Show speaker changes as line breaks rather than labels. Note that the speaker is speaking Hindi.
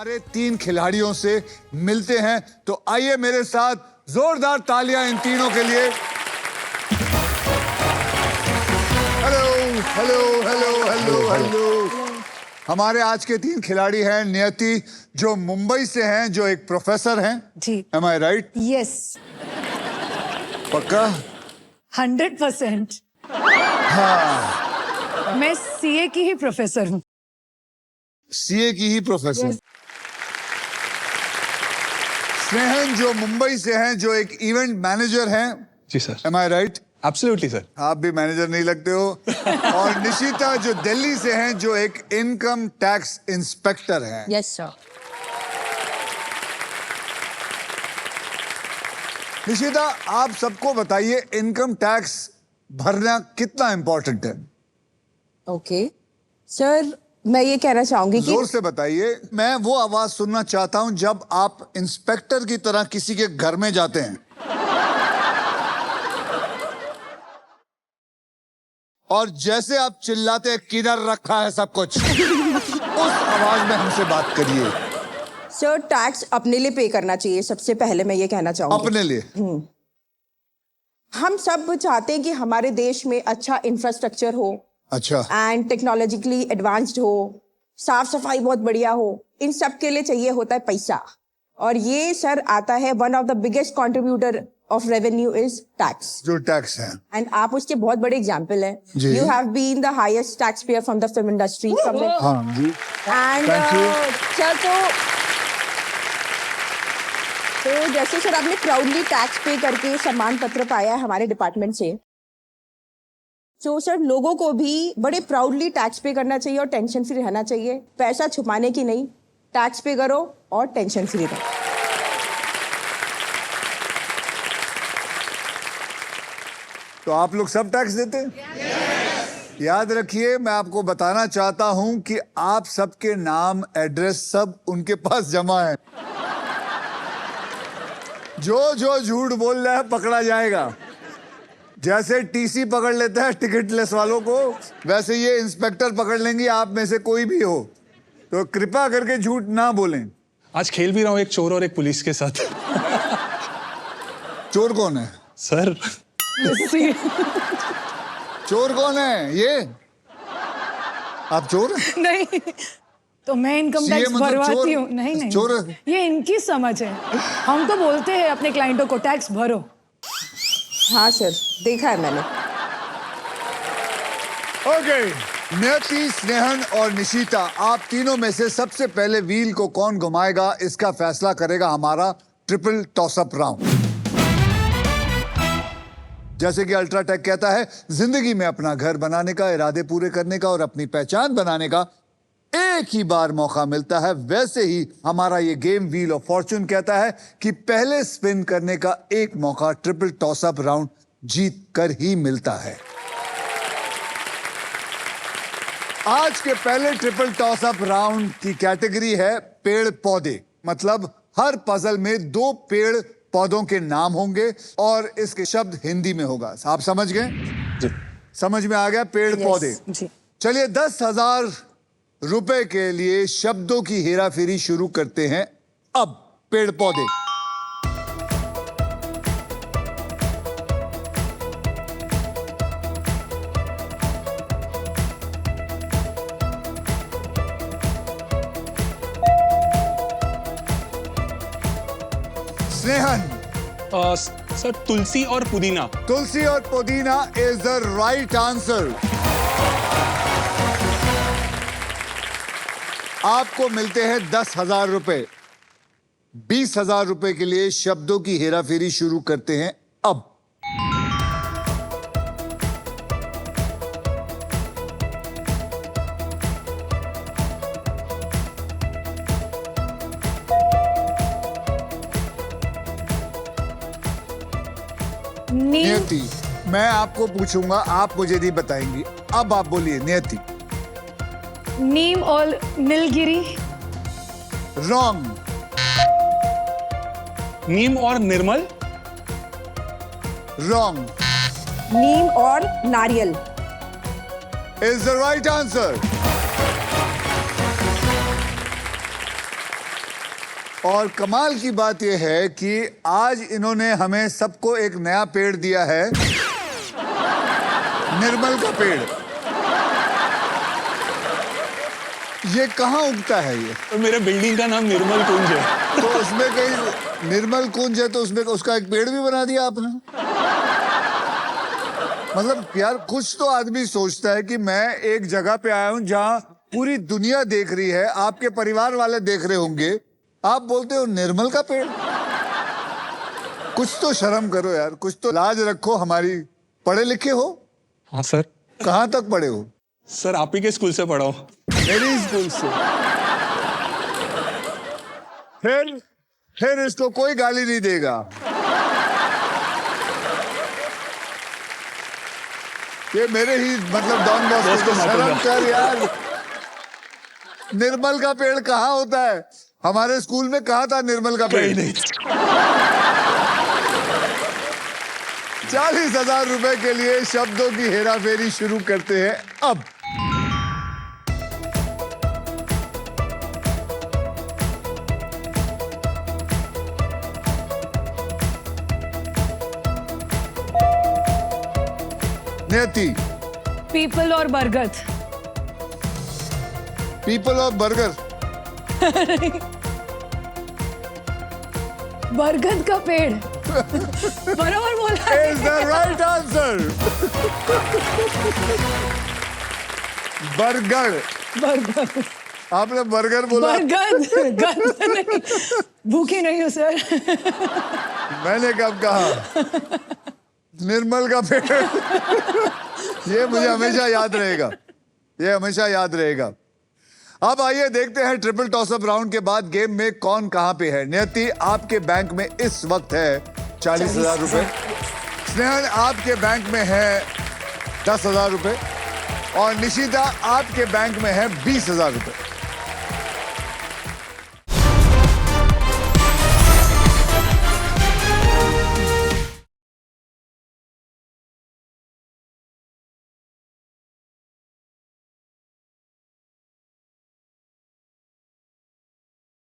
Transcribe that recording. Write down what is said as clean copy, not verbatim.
हमारे 3 खिलाड़ियों से मिलते हैं, तो आइए मेरे साथ जोरदार तालियां इन तीनों के लिए। Hello hello hello hello hello. हमारे आज के 3 खिलाड़ी हैं नियति, जो मुंबई से हैं, जो एक प्रोफेसर हैं।
जी।
Am I right?
यस,
पक्का?
100%।
हाँ,
मैं सीए की ही प्रोफेसर हूँ।
सीए की ही प्रोफेसर।
Yes.
स्नेहन जो मुंबई से हैं, जो एक इवेंट मैनेजर हैं।
जी sir.
Am I right?
Absolutely sir.
आप भी मैनेजर नहीं लगते हो। और निशिता जो दिल्ली से हैं, जो एक इनकम टैक्स इंस्पेक्टर हैं।
Yes sir.
निशिता, आप सबको बताइए इनकम टैक्स भरना कितना इंपॉर्टेंट है?
ओके सर, मैं ये कहना चाहूंगी कि
जोर से बताइए। मैं वो आवाज सुनना चाहता हूं जब आप इंस्पेक्टर की तरह किसी के घर में जाते हैं और जैसे आप चिल्लाते हैं किधर रखा है सब कुछ, उस आवाज में हमसे बात करिए।
सर, टैक्स अपने लिए पे करना चाहिए। सबसे पहले मैं ये कहना चाहूंगी,
अपने लिए।
हम सब चाहते हैं कि हमारे देश में अच्छा इंफ्रास्ट्रक्चर हो
अच्छा।
एंड टेक्नोलॉजिकली एडवांस्ड हो, साफ सफाई बहुत बढ़िया हो। इन सब के लिए चाहिए होता है पैसा, और ये सर आता है, one of the biggest contributor of revenue is tax.
जो टैक्स है,
एंड आप उसके बहुत बड़े एग्जाम्पल हैं।
जी।
You have been the highest tax payer from the film industry.
हाँ जी।
And
Thank you.
सर, तो जैसे सर आपने प्राउडली टैक्स पे करके सम्मान पत्र पाया है हमारे डिपार्टमेंट से, तो सर लोगों को भी बड़े प्राउडली टैक्स पे करना चाहिए और टेंशन फ्री रहना चाहिए। पैसा छुपाने की नहीं, टैक्स पे करो और टेंशन फ्री रहो।
तो आप लोग सब टैक्स देते हैं? याद रखिए, मैं आपको बताना चाहता हूं कि आप सबके नाम, एड्रेस सब उनके पास जमा है। जो झूठ बोल रहा है पकड़ा जाएगा। जैसे टीसी पकड़ लेता है टिकटलेस वालों को, वैसे ये इंस्पेक्टर पकड़ लेंगे आप में से कोई भी हो। तो कृपया करके झूठ ना बोलें।
आज खेल भी रहा हूँ एक चोर और एक पुलिस के साथ।
चोर कौन है
सर?
चोर कौन है? ये आप चोर हैं?
नहीं, तो मैं इनकम
सीए
टैक्स
मतलब
भरवाती
चोर?
हूँ। नहीं नहीं,
चोर?
ये इनकी समझ है। हम तो बोलते हैं अपने क्लाइंटों को टैक्स भरो।
हाँ सर, देखा है मैंने।
ओके, नियति, स्नेहन और निशिता, आप तीनों में से सबसे पहले व्हील को कौन घुमाएगा, इसका फैसला करेगा हमारा ट्रिपल टॉसअप राउंड। जैसे कि अल्ट्राटेक कहता है, जिंदगी में अपना घर बनाने का, इरादे पूरे करने का और अपनी पहचान बनाने का एक ही बार मौका मिलता है, वैसे ही हमारा ये गेम व्हील ऑफ फॉर्चून कहता है कि पहले स्पिन करने का एक मौका ट्रिपल टॉसअप राउंड जीत कर ही मिलता है। आज के पहले ट्रिपल टॉसअप राउंड की कैटेगरी है पेड़ पौधे। मतलब हर पजल में 2 पेड़ पौधों के नाम होंगे और इसके शब्द हिंदी में होगा। आप समझ गए?
जी।
समझ में आ गया? पेड़ पौधे।
जी।
चलिए 10,000 रुपए के लिए शब्दों की हेराफेरी शुरू करते हैं। अब पेड़ पौधे। स्नेहन।
सर, तुलसी और पुदीना।
तुलसी और पुदीना इज द राइट आंसर। आपको मिलते हैं 10,000 रुपए। 20,000 रुपए के लिए शब्दों की हेराफेरी शुरू करते हैं अब।
नीम,
नियति, मैं आपको पूछूंगा, आप मुझे नहीं बताएंगी। अब आप बोलिए नियति।
नीम और नीलगिरी।
रॉन्ग।
नीम और निर्मल।
रॉन्ग।
नीम और नारियल।
Is the right answer. और कमाल की बात यह है कि आज इन्होंने हमें सबको एक नया पेड़ दिया है, निर्मल का पेड़। ये कहाँ उगता है ये?
तो मेरे बिल्डिंग का नाम निर्मल कुंज है।
तो उसमें कहीं निर्मल कुंज है तो उसमें उसका एक पेड़ भी बना दिया आपने। मतलब यार कुछ तो आदमी सोचता है कि मैं एक जगह पे आया हूं जहां पूरी दुनिया देख रही है, आपके परिवार वाले देख रहे होंगे, आप बोलते हो निर्मल का पेड़। कुछ तो शर्म करो यार, कुछ तो लाज रखो हमारी। पढ़े लिखे हो?
हाँ सर।
कहां तक पढ़े हो?
सर आप ही के स्कूल से पढ़ा हूँ।
मेरी स्कूल से। फिर इसको कोई गाली नहीं देगा। ये मेरे ही मतलब डॉन बॉस
बॉस को
को शर्म
मारूंगा।
कर यार। निर्मल का पेड़ कहाँ होता है? हमारे स्कूल में कहाँ था निर्मल का पेड़?
कहीं नहीं।
40,000 रुपए के लिए शब्दों की हेराफेरी शुरू करते हैं अब। नियति,
पीपल और बरगद।
पीपल और बर्गर।
बरगद का पेड़। बराबर बोला।
Is the right answer? Burger.
बरगद।
आपने बर्गर बोला।
बरगद। गद नहीं। भूखी नहीं हूँ सर।
मैंने कब कहा? निर्मल का पेड़। ये मुझे हमेशा याद रहेगा, ये हमेशा याद रहेगा। अब आइए देखते हैं ट्रिपल टॉसअप राउंड के बाद गेम में कौन कहां पे है। नियति, आपके बैंक में इस वक्त है 40,000 रुपए। स्नेहल, आपके बैंक में है 10,000 रुपए। और निशिता, आपके बैंक में है 20,000 रुपए।